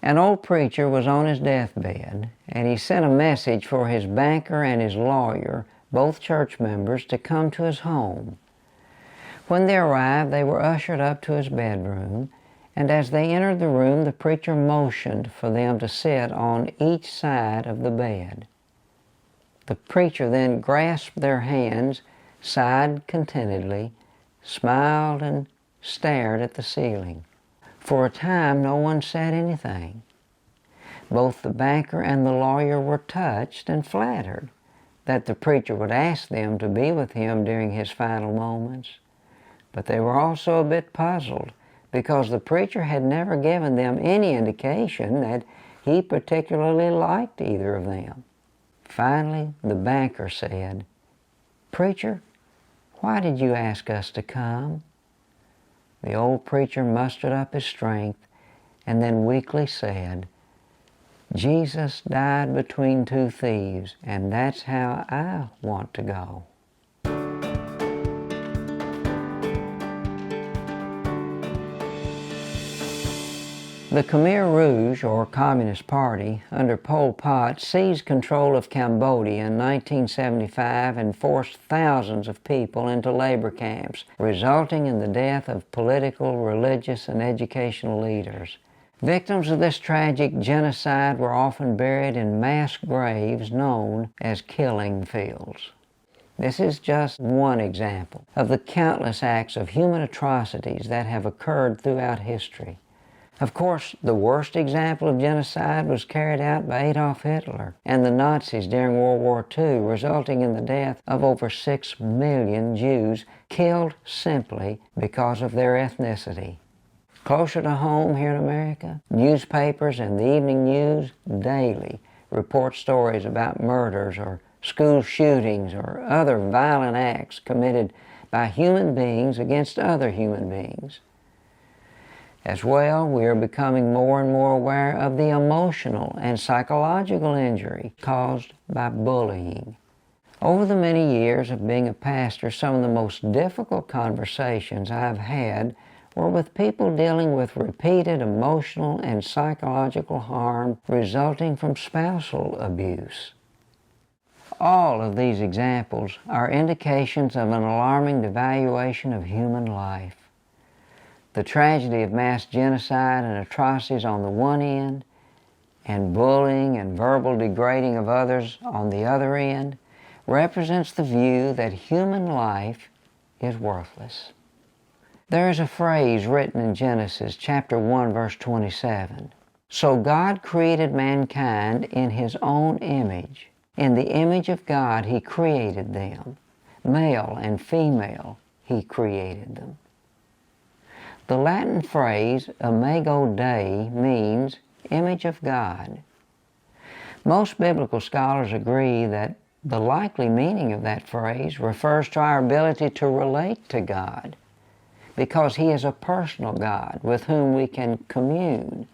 An old preacher was on his deathbed, and he sent a message for his banker and his lawyer, both church members, to come to his home. When they arrived, they were ushered up to his bedroom, and as they entered the room, the preacher motioned for them to sit on each side of the bed. The preacher then grasped their hands, sighed contentedly, smiled, and stared at the ceiling. For a time, no one said anything. Both the banker and the lawyer were touched and flattered that the preacher would ask them to be with him during his final moments. But they were also a bit puzzled because the preacher had never given them any indication that he particularly liked either of them. Finally, the banker said, "Preacher, why did you ask us to come?" The old preacher mustered up his strength and then weakly said, "Jesus died between two thieves, and that's how I want to go." The Khmer Rouge, or Communist Party, under Pol Pot, seized control of Cambodia in 1975 and forced thousands of people into labor camps, resulting in the death of political, religious, and educational leaders. Victims of this tragic genocide were often buried in mass graves known as killing fields. This is just one example of the countless acts of human atrocities that have occurred throughout history. Of course, the worst example of genocide was carried out by Adolf Hitler and the Nazis during World War II, resulting in the death of over 6 million Jews killed simply because of their ethnicity. Closer to home here in America, newspapers and the evening news daily report stories about murders or school shootings or other violent acts committed by human beings against other human beings. As well, we are becoming more and more aware of the emotional and psychological injury caused by bullying. Over the many years of being a pastor, some of the most difficult conversations I have had were with people dealing with repeated emotional and psychological harm resulting from spousal abuse. All of these examples are indications of an alarming devaluation of human life. The tragedy of mass genocide and atrocities on the one end, and bullying and verbal degrading of others on the other end, represents the view that human life is worthless. There is a phrase written in Genesis chapter 1, verse 27. "So God created mankind in His own image. In the image of God He created them. Male and female He created them." The Latin phrase Imago Dei means image of God. Most biblical scholars agree that the likely meaning of that phrase refers to our ability to relate to God, because He is a personal God with whom we can commune,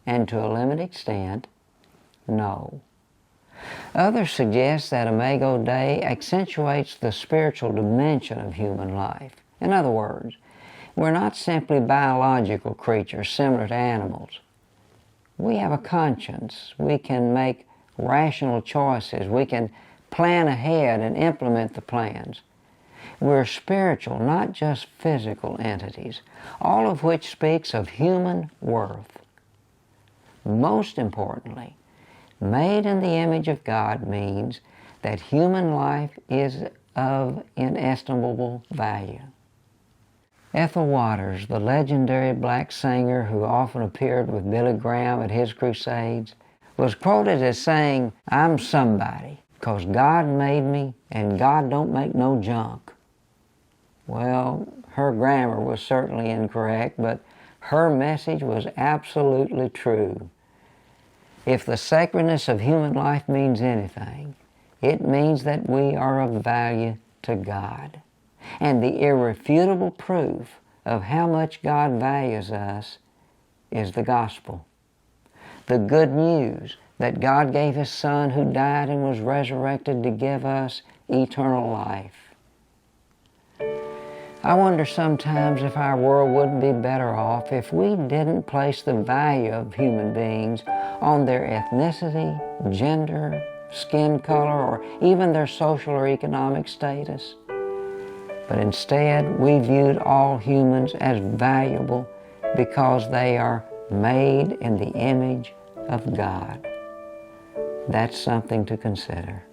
and to a limited extent, know. Others suggest that Imago Dei accentuates the spiritual dimension of human life. In other words, we're not simply biological creatures similar to animals. We have a conscience. We can make rational choices. We can plan ahead and implement the plans. We're spiritual, not just physical entities, all of which speaks of human worth. Most importantly, made in the image of God means that human life is of inestimable value. Ethel Waters, the legendary black singer who often appeared with Billy Graham at his crusades, was quoted as saying, "I'm somebody, 'cause God made me, and God don't make no junk." Well, her grammar was certainly incorrect, but her message was absolutely true. If the sacredness of human life means anything, it means that we are of value to God. And the irrefutable proof of how much God values us is the gospel. The good news that God gave His Son who died and was resurrected to give us eternal life. I wonder sometimes if our world wouldn't be better off if we didn't place the value of human beings on their ethnicity, gender, skin color, or even their social or economic status. But instead, we viewed all humans as valuable because they are made in the image of God. That's something to consider.